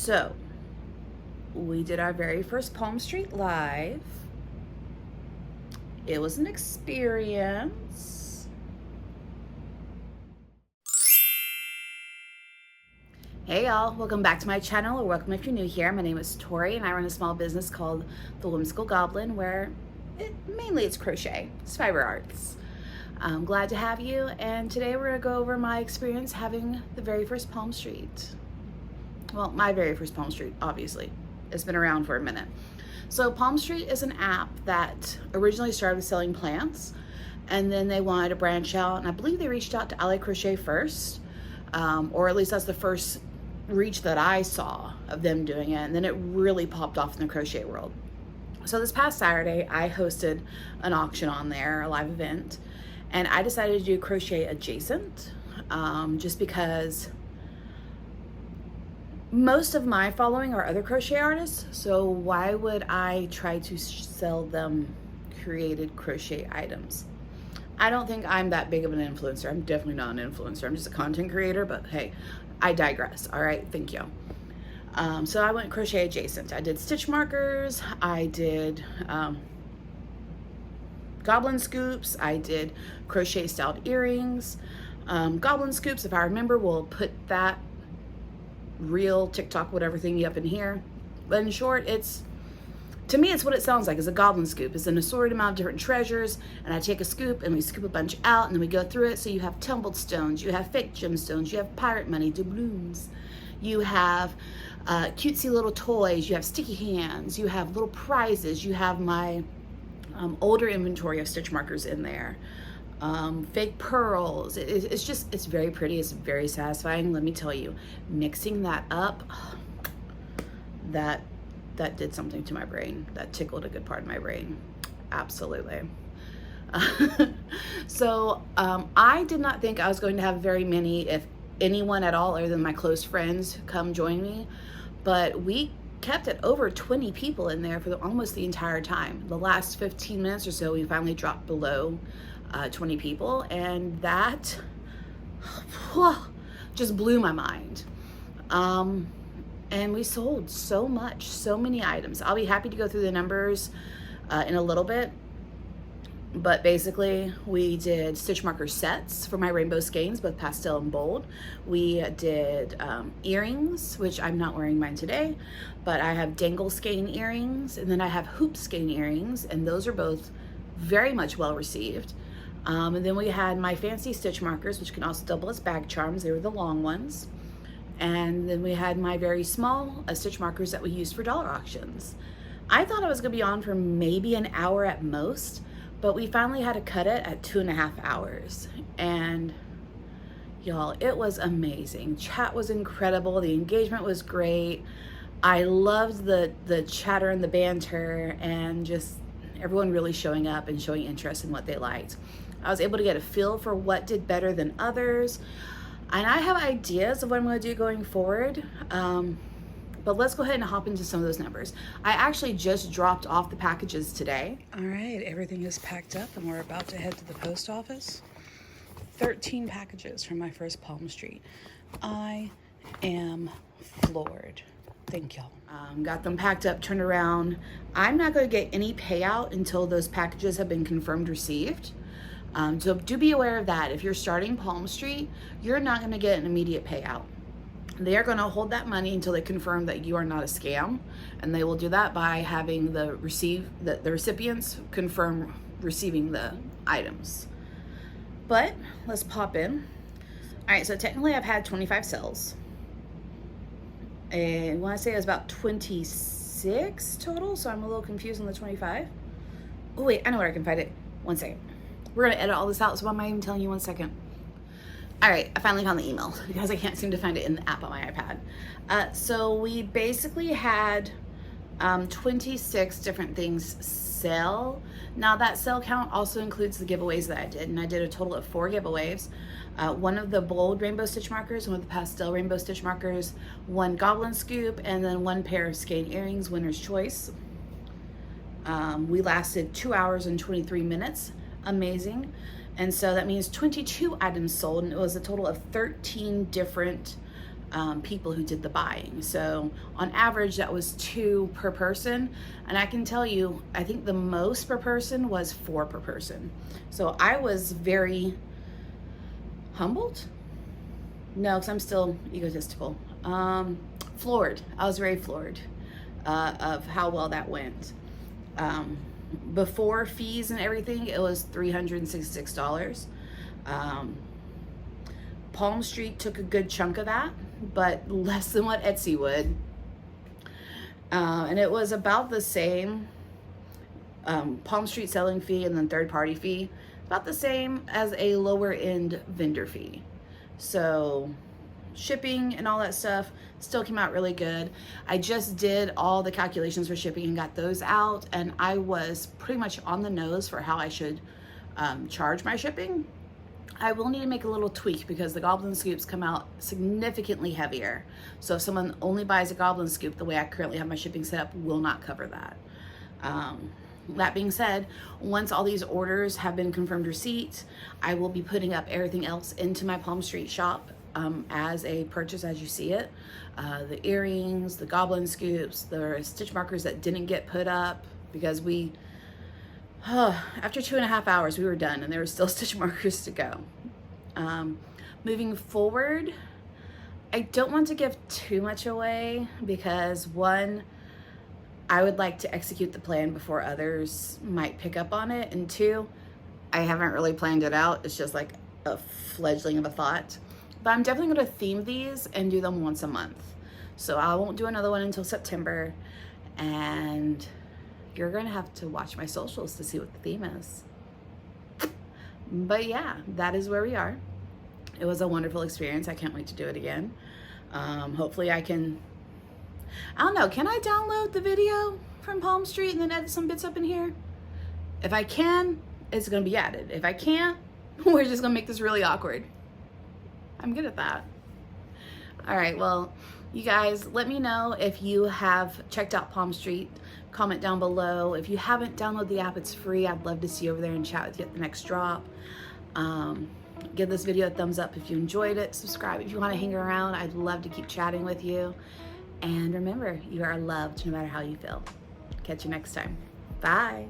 So we did our very first Palm Street Live. It was an experience. Hey y'all, welcome back to my channel, or welcome if you're new here. My name is Tori and I run a small business called The Whimsical Goblin, where mainly it's crochet, it's fiber arts. I'm glad to have you, and today we're gonna go over my experience having the very first Palm Street. Well, my very first Palm Street, obviously. It's been around for a minute. So Palm Street is an app that originally started with selling plants, and then they wanted to branch out, and I believe they reached out to Ally Crochet first, or at least that's the first reach that I saw of them doing it, and then it really popped off in the crochet world. So this past Saturday, I hosted an auction on there, a live event, and I decided to do crochet adjacent, just because most of my following are other crochet artists, so why would I try to sell them created crochet items? I don't think I'm that big of an influencer. I'm definitely not an influencer. I'm just a content creator, but hey, I digress. All right, thank you. So I went crochet adjacent. I did stitch markers. I did goblin scoops. I did crochet styled earrings. Goblin scoops, if I remember, we'll put that reel, TikTok, whatever thingy up in here. But in short, to me, it's what it sounds like. It's a goblin scoop. It's an assorted amount of different treasures, and I take a scoop and we scoop a bunch out, and then we go through it. So you have tumbled stones, you have fake gemstones, you have pirate money, doubloons, you have cutesy little toys, you have sticky hands, you have little prizes, you have my older inventory of stitch markers in there, fake pearls. It's very pretty. It's very satisfying. Let me tell you, mixing that up, that did something to my brain. That tickled a good part of my brain. Absolutely. So I did not think I was going to have very many, if anyone at all, other than my close friends, come join me. But we kept it over 20 people in there for almost the entire time. The last 15 minutes or so, we finally dropped below 20 people, and that just blew my mind. And we sold so much, so many items. I'll be happy to go through the numbers in a little bit. But basically, we did stitch marker sets for my rainbow skeins, both pastel and bold. We did earrings, which I'm not wearing mine today, but I have dangle skein earrings, and then I have hoop skein earrings, and those are both very much well received. And then we had my fancy stitch markers, which can also double as bag charms. They were the long ones. And then we had my very small stitch markers that we used for dollar auctions. I thought I was gonna be on for maybe an hour at most, but we finally had to cut it at 2.5 hours. And y'all, it was amazing. Chat was incredible. The engagement was great. I loved the chatter and the banter, and just everyone really showing up and showing interest in what they liked. I was able to get a feel for what did better than others. And I have ideas of what I'm going to do going forward, but let's go ahead and hop into some of those numbers. I actually just dropped off the packages today. All right, everything is packed up and we're about to head to the post office. 13 packages from my first Palm Street. I am floored. Thank y'all. Got them packed up, turned around. I'm not going to get any payout until those packages have been confirmed received. So do be aware of that. If you're starting Palm Street, you're not going to get an immediate payout. They are going to hold that money until they confirm that you are not a scam, and they will do that by having the recipients confirm receiving the items. But let's pop in. All right, so technically I've had 25 sales, and when I say it was about 26 total, so I'm a little confused on the 25. Oh wait, I know where I can find it. One second. We're gonna edit all this out, so why am I even telling you 1 second? All right, I finally found the email because I can't seem to find it in the app on my iPad. So we basically had 26 different things sell. Now that sale count also includes the giveaways that I did, and I did a total of 4 giveaways. One of the bold rainbow stitch markers, one of the pastel rainbow stitch markers, 1 goblin scoop, and then 1 pair of skein earrings, winner's choice. We lasted 2 hours and 23 minutes. Amazing. And so that means 22 items sold, and it was a total of 13 different people who did the buying. So on average, that was 2 per person. And I can tell you, I think the most per person was 4 per person. So I was very humbled. No, because I'm still egotistical. Floored. I was very floored of how well that went. Before fees and everything, it was $366. Palm Street took a good chunk of that, but less than what Etsy would. And it was about the same. Palm Street selling fee and then third party fee, about the same as a lower end vendor fee. So shipping and all that stuff still came out really good. I just did all the calculations for shipping and got those out, and I was pretty much on the nose for how I should charge my shipping. I will need to make a little tweak because the Goblin Scoops come out significantly heavier. So if someone only buys a Goblin Scoop, the way I currently have my shipping set up will not cover that. That being said, once all these orders have been confirmed receipts, I will be putting up everything else into my Palm Street shop as a purchase as you see it. The earrings, the Goblin Scoops, the stitch markers that didn't get put up because after 2.5 hours we were done and there were still stitch markers to go. Moving forward, I don't want to give too much away because one, I would like to execute the plan before others might pick up on it, and two, I haven't really planned it out. It's just like a fledgling of a thought. But I'm definitely going to theme these and do them once a month. So I won't do another one until September, and you're going to have to watch my socials to see what the theme is. But yeah, that is where we are. It was a wonderful experience. I can't wait to do it again. Hopefully I can, I don't know, can I download the video from Palm Street and then edit some bits up in here? If I can, it's going to be added. If I can't, we're just going to make this really awkward. I'm good at that. All right, well, you guys, let me know if you have checked out Palm Street. Comment down below. If you haven't downloaded the app, it's free. I'd love to see you over there and chat with you at the next drop. Give this video a thumbs up if you enjoyed it. Subscribe if you want to hang around. I'd love to keep chatting with you. And remember, you are loved no matter how you feel. Catch you next time. Bye.